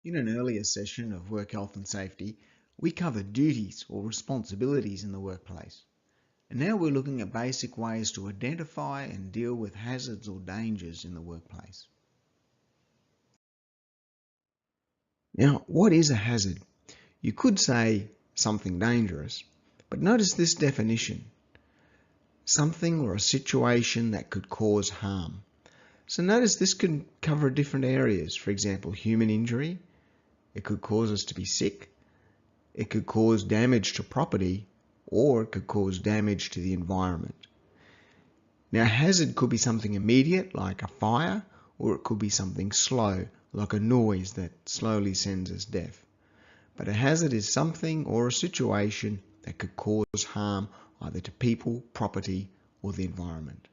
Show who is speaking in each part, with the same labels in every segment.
Speaker 1: In an earlier session of Work Health and Safety, we covered duties or responsibilities in the workplace. And now we're looking at basic ways to identify and deal with hazards or dangers in the workplace. Now, what is a hazard? You could say something dangerous, but notice this definition: something or a situation that could cause harm. So notice this could cover different areas. For example, human injury. It could cause us to be sick. It could cause damage to property, or it could cause damage to the environment. Now, a hazard could be something immediate, like a fire, or it could be something slow, like a noise that slowly sends us deaf. But a hazard is something or a situation that could cause harm either to people, property, or the environment.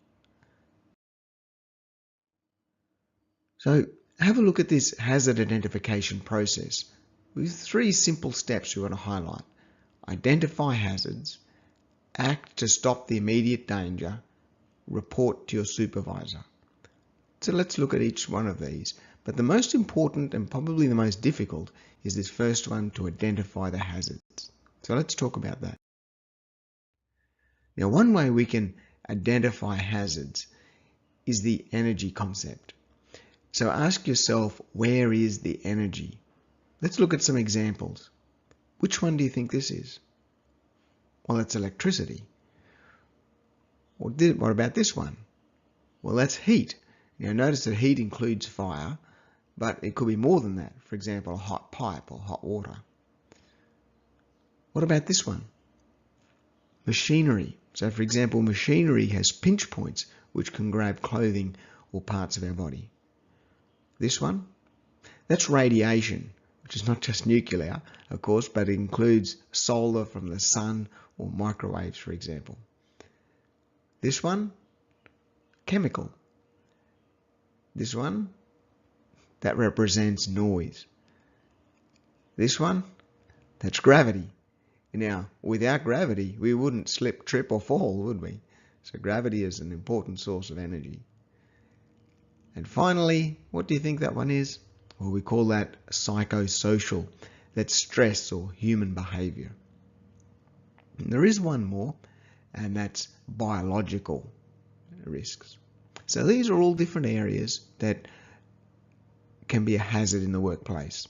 Speaker 1: So have a look at this hazard identification process with 3 simple steps we want to highlight. Identify hazards, act to stop the immediate danger, report to your supervisor. So let's look at each one of these. But the most important and probably the most difficult is this first one, to identify the hazards. So let's talk about that. Now, one way we can identify hazards is the energy concept. So ask yourself, where is the energy? Let's look at some examples. Which one do you think this is? Well, it's electricity. What about this one? Well, that's heat. Now notice that heat includes fire, but it could be more than that. For example, a hot pipe or hot water. What about this one? Machinery. So for example, machinery has pinch points which can grab clothing or parts of our body. This one? That's radiation, which is not just nuclear, of course, but it includes solar from the sun or microwaves, for example. This one? Chemical. This one? That represents noise. This one? That's gravity. Now, without gravity, we wouldn't slip, trip, or fall, would we? So gravity is an important source of energy. And finally, what do you think that one is? Well, we call that psychosocial. That's stress or human behavior. And there is one more, and that's biological risks. So these are all different areas that can be a hazard in the workplace.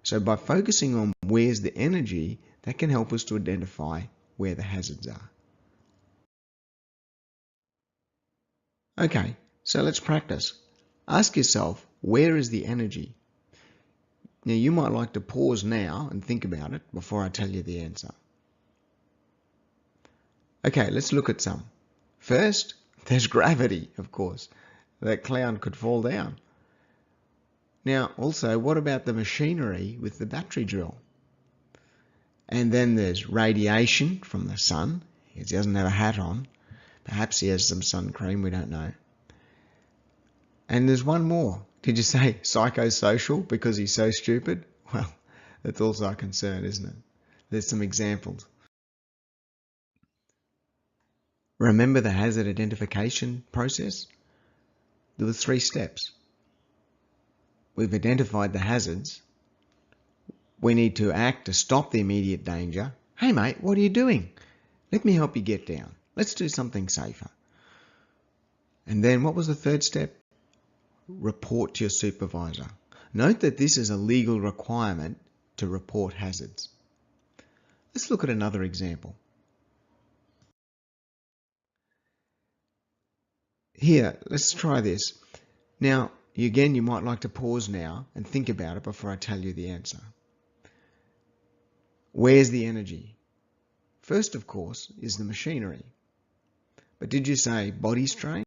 Speaker 1: So by focusing on where's the energy, that can help us to identify where the hazards are. Okay, so let's practice. Ask yourself, where is the energy? Now you might like to pause now and think about it before I tell you the answer. Okay, let's look at some. First, there's gravity, of course. That clown could fall down. Now, also, what about the machinery with the battery drill? And then there's radiation from the sun. He doesn't have a hat on. Perhaps he has some sun cream, we don't know. And there's one more. Did you say psychosocial because he's so stupid? Well, that's also a concern, isn't it? There's some examples. Remember the hazard identification process? There were 3 steps. We've identified the hazards. We need to act to stop the immediate danger. Hey mate, what are you doing? Let me help you get down. Let's do something safer. And then what was the 3rd step? Report to your supervisor. Note that this is a legal requirement to report hazards. Let's look at another example. Here, let's try this. Now, again, you might like to pause now and think about it before I tell you the answer. Where's the energy? First, of course, is the machinery. But did you say body strain?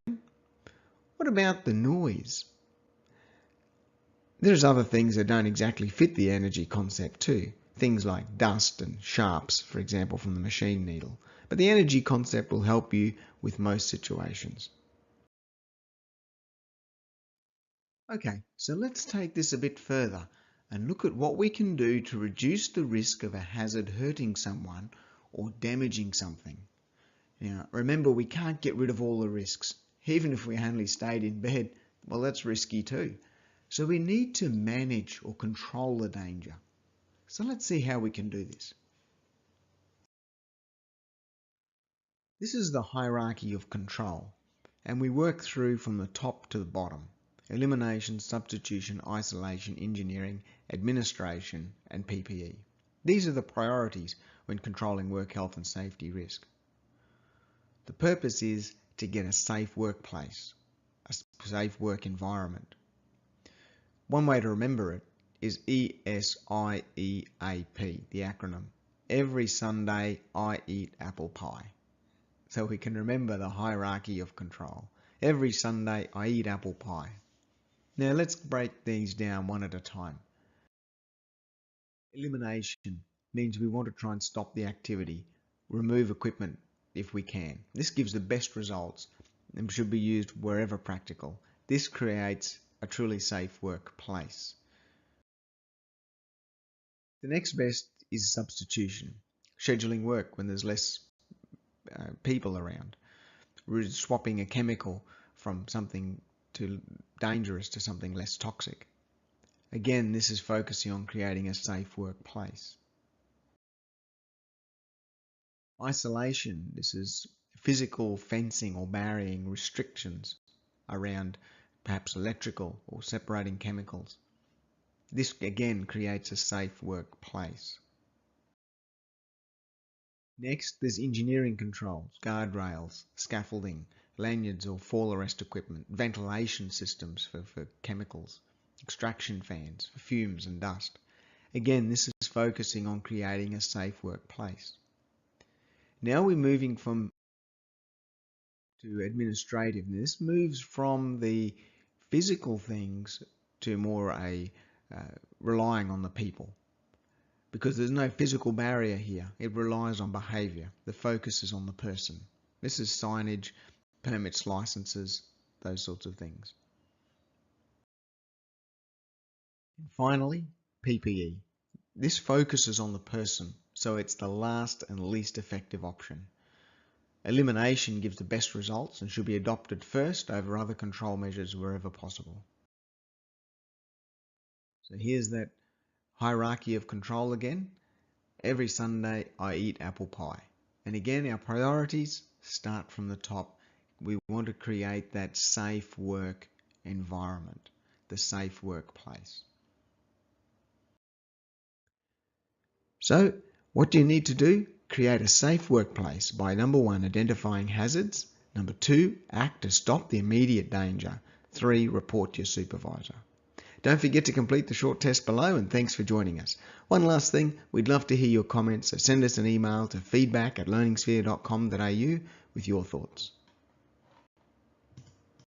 Speaker 1: What about the noise? There's other things that don't exactly fit the energy concept too. Things like dust and sharps, for example, from the machine needle. But the energy concept will help you with most situations. Okay, so let's take this a bit further and look at what we can do to reduce the risk of a hazard hurting someone or damaging something. Now, remember, we can't get rid of all the risks. Even if we only stayed in bed, well, that's risky too. So we need to manage or control the danger. So let's see how we can do this. This is the hierarchy of control, and we work through from the top to the bottom. Elimination, substitution, isolation, engineering, administration, and PPE. These are the priorities when controlling work health and safety risk. The purpose is to get a safe workplace, a safe work environment. One way to remember it is ESIEAP, the acronym. Every Sunday I eat apple pie. So we can remember the hierarchy of control. Every Sunday I eat apple pie. Now let's break these down one at a time. Elimination means we want to try and stop the activity, remove equipment if we can. This gives the best results and should be used wherever practical. This creates a truly safe workplace. The next best is substitution, scheduling work when there's less people around, swapping a chemical from something dangerous to something less toxic. Again, this is focusing on creating a safe workplace. Isolation, this is physical fencing or barriering restrictions around perhaps electrical or separating chemicals. This again creates a safe workplace. Next, there's engineering controls, guardrails, scaffolding, lanyards or fall arrest equipment, ventilation systems for chemicals, extraction fans for fumes and dust. Again, this is focusing on creating a safe workplace. Now we're moving to administrative. This moves from the physical things to more relying on the people. Because there's no physical barrier here, it relies on behaviour. The focus is on the person. This is signage, permits, licenses, those sorts of things. And finally, PPE. This focuses on the person, so it's the last and least effective option. Elimination gives the best results and should be adopted first over other control measures wherever possible. So here's that hierarchy of control again. Every Sunday I eat apple pie. And again, our priorities start from the top. We want to create that safe work environment, the safe workplace. So what do you need to do? Create a safe workplace by number 1, identifying hazards. Number 2, act to stop the immediate danger. 3, report to your supervisor. Don't forget to complete the short test below, and thanks for joining us. One last thing, we'd love to hear your comments, so send us an email to feedback@learningsphere.com.au with your thoughts.